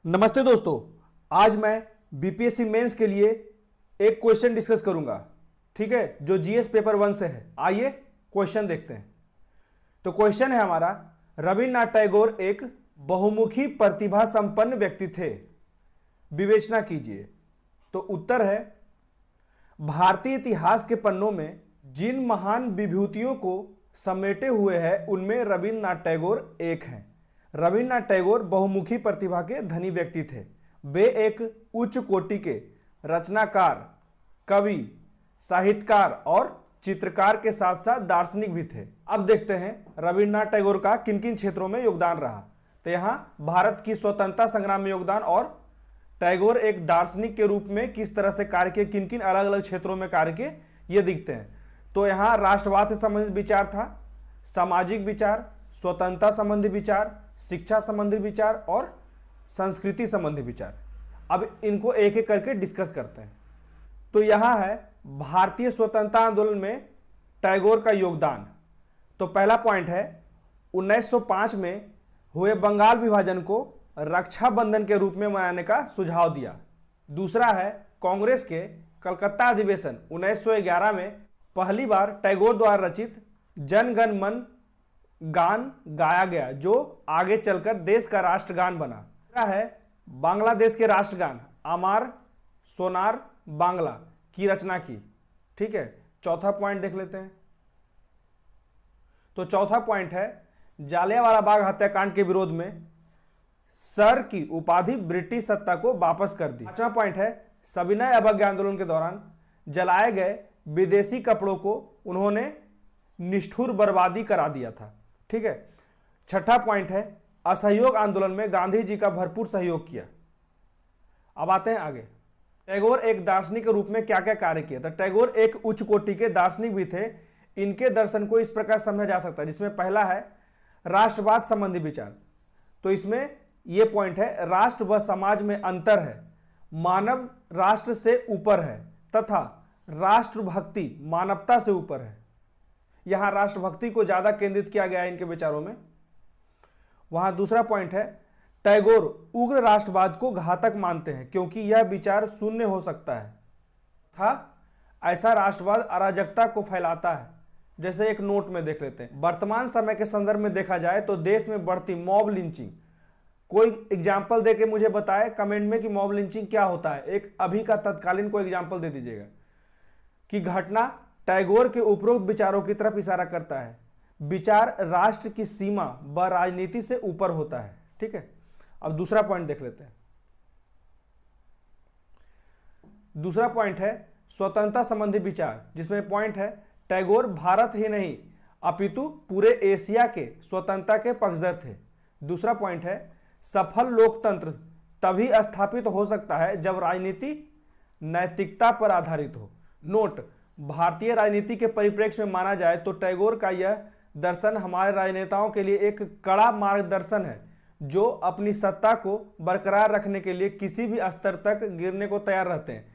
नमस्ते दोस्तों, आज मैं बीपीएससी मेंस के लिए एक क्वेश्चन डिस्कस करूंगा। ठीक है, जो जीएस पेपर 1 से है। आइए क्वेश्चन देखते हैं। तो क्वेश्चन है हमारा, रविन्द्रनाथ टैगोर एक बहुमुखी प्रतिभा संपन्न व्यक्ति थे, विवेचना कीजिए। तो उत्तर है, भारतीय इतिहास के पन्नों में जिन महान विभूतियों को समेटे हुए हैं उनमें रविन्द्रनाथ टैगोर एक हैं। रविन्द्रनाथ टैगोर बहुमुखी प्रतिभा के धनी व्यक्ति थे। वे एक उच्च कोटि के रचनाकार, कवि, साहित्यकार और चित्रकार के साथ साथ दार्शनिक भी थे। अब देखते हैं रविन्द्रनाथ टैगोर का किन किन क्षेत्रों में योगदान रहा। तो यहाँ भारत की स्वतंत्रता संग्राम में योगदान और टैगोर एक दार्शनिक के रूप में किस तरह से कार्य किए, किन किन अलग अलग क्षेत्रों में कार्य किए, ये दिखते हैं। तो यहाँ राष्ट्रवाद से संबंधित विचार था, सामाजिक विचार, स्वतंत्रता संबंधी विचार, शिक्षा संबंधी विचार और संस्कृति संबंधी विचार। अब इनको एक एक करके डिस्कस करते हैं। तो यहाँ है भारतीय स्वतंत्रता आंदोलन में टैगोर का योगदान। तो पहला पॉइंट है 1905 में हुए बंगाल विभाजन को रक्षाबंधन के रूप में मनाने का सुझाव दिया। दूसरा है कांग्रेस के कलकत्ता अधिवेशन 1911 में पहली बार टैगोर द्वारा रचित जन गण मन गान गाया गया, जो आगे चलकर देश का राष्ट्रगान बना। तीसरा है बांग्लादेश के राष्ट्रगान अमार सोनार बांग्ला की रचना की। ठीक है, चौथा पॉइंट देख लेते हैं। तो चौथा पॉइंट है जालियांवाला बाग हत्याकांड के विरोध में सर की उपाधि ब्रिटिश सत्ता को वापस कर दी। पांचवा पॉइंट है सविनय अवज्ञा आंदोलन के दौरान जलाए गए विदेशी कपड़ों को उन्होंने निष्ठुर बर्बादी करा दिया था। ठीक है, छठा पॉइंट है असहयोग आंदोलन में गांधी जी का भरपूर सहयोग किया। अब आते हैं आगे, टैगोर एक दार्शनिक के रूप में क्या क्या कार्य किया था। टैगोर एक उच्च कोटि के दार्शनिक भी थे। इनके दर्शन को इस प्रकार समझा जा सकता है, जिसमें पहला है राष्ट्रवाद संबंधी विचार। तो इसमें यह पॉइंट है राष्ट्र व समाज में अंतर है, मानव राष्ट्र से ऊपर है तथा राष्ट्रभक्ति मानवता से ऊपर है। यहां राष्ट्रभक्ति को ज्यादा केंद्रित किया गया है इनके विचारों में। वहां दूसरा पॉइंट है टैगोर उग्र राष्ट्रवाद को घातक मानते हैं क्योंकि यह विचार शून्य हो सकता है था ऐसा राष्ट्रवाद अराजकता को फैलाता है। जैसे एक नोट में देख लेते हैं, वर्तमान समय के संदर्भ में देखा जाए तो देश में बढ़ती मॉब लिंचिंग। कोई एग्जाम्पल देके मुझे बताए कमेंट में कि मॉब लिंचिंग क्या होता है। एक अभी का तत्कालीन कोई एग्जाम्पल दे दीजिएगा कि घटना टैगोर के उपरोक्त विचारों की तरफ इशारा करता है। विचार राष्ट्र की सीमा व राजनीति से ऊपर होता है। ठीक है, अब दूसरा पॉइंट देख लेते हैं। दूसरा पॉइंट है स्वतंत्रता संबंधी विचार, जिसमें पॉइंट है टैगोर भारत ही नहीं अपितु पूरे एशिया के स्वतंत्रता के पक्षधर थे। दूसरा पॉइंट है सफल लोकतंत्र तभी स्थापित हो सकता है जब राजनीति नैतिकता पर आधारित हो। नोट, भारतीय राजनीति के परिप्रेक्ष्य में माना जाए तो टैगोर का यह दर्शन हमारे राजनेताओं के लिए एक कड़ा मार्गदर्शन है, जो अपनी सत्ता को बरकरार रखने के लिए किसी भी स्तर तक गिरने को तैयार रहते हैं।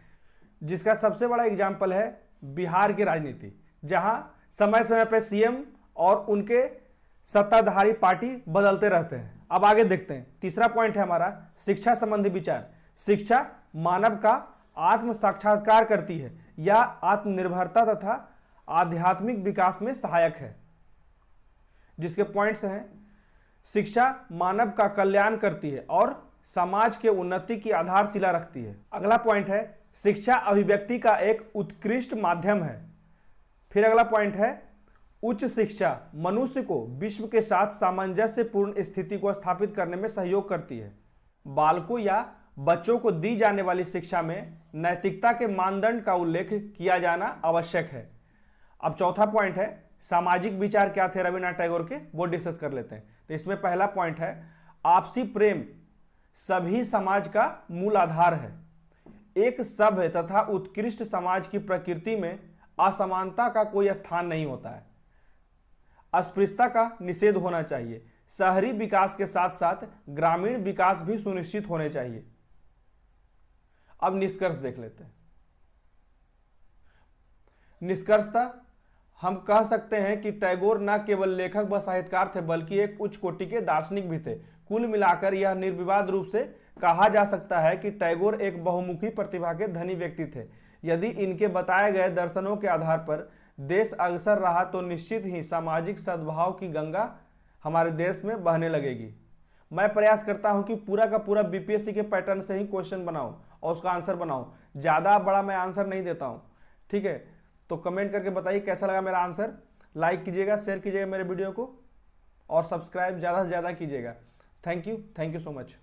जिसका सबसे बड़ा एग्जाम्पल है बिहार की राजनीति, जहां समय समय पर सीएम और उनके सत्ताधारी पार्टी बदलते रहते हैं। अब आगे देखते हैं। तीसरा पॉइंट है हमारा शिक्षा संबंधी विचार। शिक्षा मानव का आत्म साक्षात्कार करती है या आत्मनिर्भरता तथा आध्यात्मिक विकास में सहायक है। जिसके पॉइंट्स हैं शिक्षा मानव का कल्याण करती है और समाज के उन्नति की आधारशिला रखती है। अगला पॉइंट है शिक्षा अभिव्यक्ति का एक उत्कृष्ट माध्यम है। फिर अगला पॉइंट है उच्च शिक्षा मनुष्य को विश्व के साथ सामंजस्यपूर्ण स्थिति को स्थापित करने में सहयोग करती है। बालकों या बच्चों को दी जाने वाली शिक्षा में नैतिकता के मानदंड का उल्लेख किया जाना आवश्यक है। अब चौथा पॉइंट है सामाजिक विचार क्या थे रविन्द्रनाथ टैगोर के, वो डिस्कस कर लेते हैं। तो इसमें पहला पॉइंट है आपसी प्रेम सभी समाज का मूल आधार है। एक सभ्य तथा उत्कृष्ट समाज की प्रकृति में असमानता का कोई स्थान नहीं होता है। अस्पृश्यता का निषेध होना चाहिए। शहरी विकास के साथ साथ ग्रामीण विकास भी सुनिश्चित होने चाहिए। अब निष्कर्ष देख लेते हैं। निष्कर्षतः हम कह सकते हैं कि टैगोर न केवल लेखक व साहित्यकार थे बल्कि एक उच्च कोटि के दार्शनिक भी थे। कुल मिलाकर यह निर्विवाद रूप से कहा जा सकता है कि टैगोर एक बहुमुखी प्रतिभा के धनी व्यक्ति थे। यदि इनके बताए गए दर्शनों के आधार पर देश अग्रसर रहा तो निश्चित ही सामाजिक सद्भाव की गंगा हमारे देश में बहने लगेगी। मैं प्रयास करता हूं कि पूरा का पूरा बीपीएससी के पैटर्न से ही क्वेश्चन बनाऊं और उसका आंसर बनाऊं। ज़्यादा बड़ा मैं आंसर नहीं देता हूं, ठीक है। तो कमेंट करके बताइए कैसा लगा मेरा आंसर। लाइक कीजिएगा, शेयर कीजिएगा मेरे वीडियो को और सब्सक्राइब ज़्यादा से ज़्यादा कीजिएगा। Thank you so much.